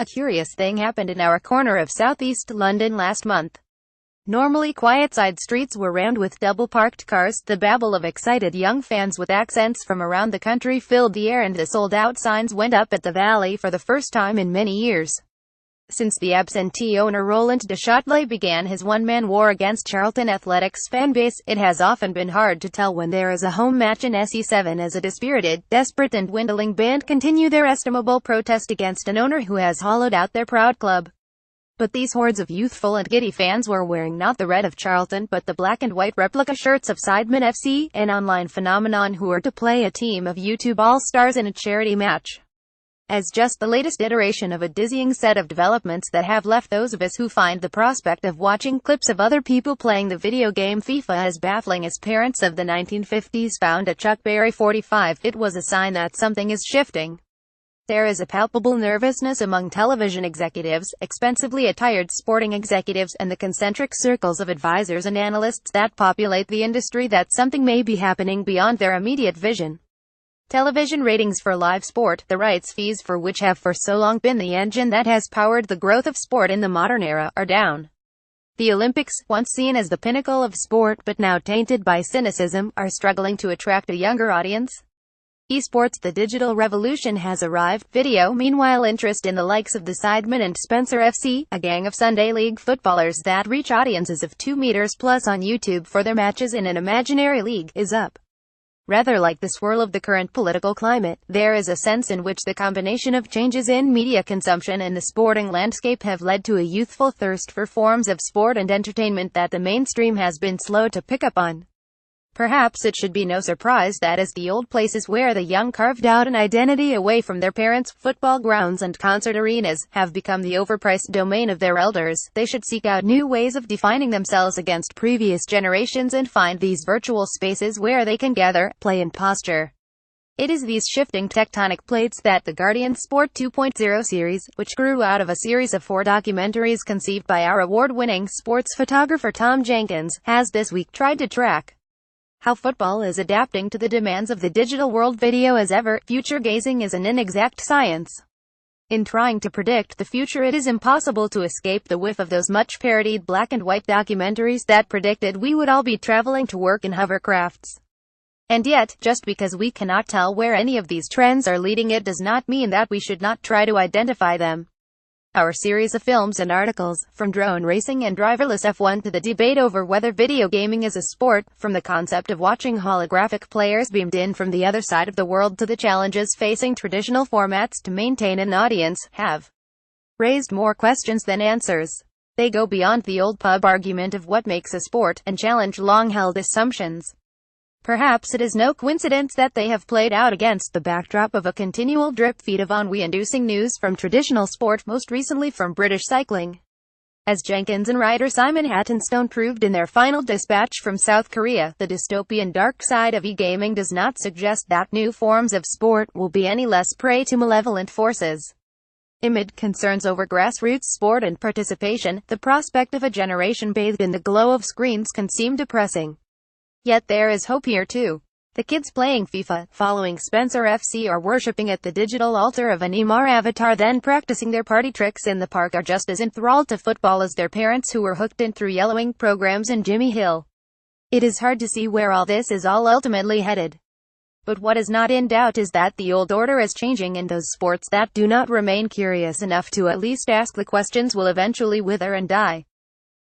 A curious thing happened in our corner of southeast London last month. Normally quiet side streets were rammed with double-parked cars. The babble of excited young fans with accents from around the country filled the air, and the sold-out signs went up at the Valley for the first time in many years. Since the absentee owner Roland de Châtelet began his one-man war against Charlton Athletics fanbase, it has often been hard to tell when there is a home match in SE7 as a dispirited, desperate and dwindling band continue their estimable protest against an owner who has hollowed out their proud club. But these hordes of youthful and giddy fans were wearing not the red of Charlton but the black and white replica shirts of Sidemen FC, an online phenomenon who are to play a team of YouTube all-stars in a charity match. As just the latest iteration of a dizzying set of developments that have left those of us who find the prospect of watching clips of other people playing the video game FIFA as baffling as parents of the 1950s found a Chuck Berry 45, it was a sign that something is shifting. There is a palpable nervousness among television executives, expensively attired sporting executives, and the concentric circles of advisors and analysts that populate the industry that something may be happening beyond their immediate vision. Television ratings for live sport, the rights fees for which have for so long been the engine that has powered the growth of sport in the modern era, are down. The Olympics, once seen as the pinnacle of sport but now tainted by cynicism, are struggling to attract a younger audience. Esports, the digital revolution has arrived. Video, meanwhile, interest in the likes of the Sidemen and Spencer FC, a gang of Sunday League footballers that reach audiences of 2 meters plus on YouTube for their matches in an imaginary league, is up. Rather like the swirl of the current political climate, there is a sense in which the combination of changes in media consumption and the sporting landscape have led to a youthful thirst for forms of sport and entertainment that the mainstream has been slow to pick up on. Perhaps it should be no surprise that as the old places where the young carved out an identity away from their parents, football grounds and concert arenas, have become the overpriced domain of their elders, they should seek out new ways of defining themselves against previous generations and find these virtual spaces where they can gather, play and posture. It is these shifting tectonic plates that the Guardian Sport 2.0 series, which grew out of a series of 4 documentaries conceived by our award-winning sports photographer Tom Jenkins, has this week tried to track. How football is adapting to the demands of the digital world. Video as ever, future gazing is an inexact science. In trying to predict the future, it is impossible to escape the whiff of those much-parodied black and white documentaries that predicted we would all be traveling to work in hovercrafts. And yet, just because we cannot tell where any of these trends are leading, it does not mean that we should not try to identify them. Our series of films and articles, from drone racing and driverless F1 to the debate over whether video gaming is a sport, from the concept of watching holographic players beamed in from the other side of the world to the challenges facing traditional formats to maintain an audience, have raised more questions than answers. They go beyond the old pub argument of what makes a sport, and challenge long-held assumptions. Perhaps it is no coincidence that they have played out against the backdrop of a continual drip-feed of ennui-inducing news from traditional sport, most recently from British cycling. As Jenkins and writer Simon Hattonstone proved in their final dispatch from South Korea, the dystopian dark side of e-gaming does not suggest that new forms of sport will be any less prey to malevolent forces. Amid concerns over grassroots sport and participation, the prospect of a generation bathed in the glow of screens can seem depressing. Yet there is hope here too. The kids playing FIFA, following Spencer FC, or worshipping at the digital altar of a Neymar avatar, then practicing their party tricks in the park, are just as enthralled to football as their parents who were hooked in through yellowing programs and Jimmy Hill. It is hard to see where all this is all ultimately headed. But what is not in doubt is that the old order is changing, and those sports that do not remain curious enough to at least ask the questions will eventually wither and die.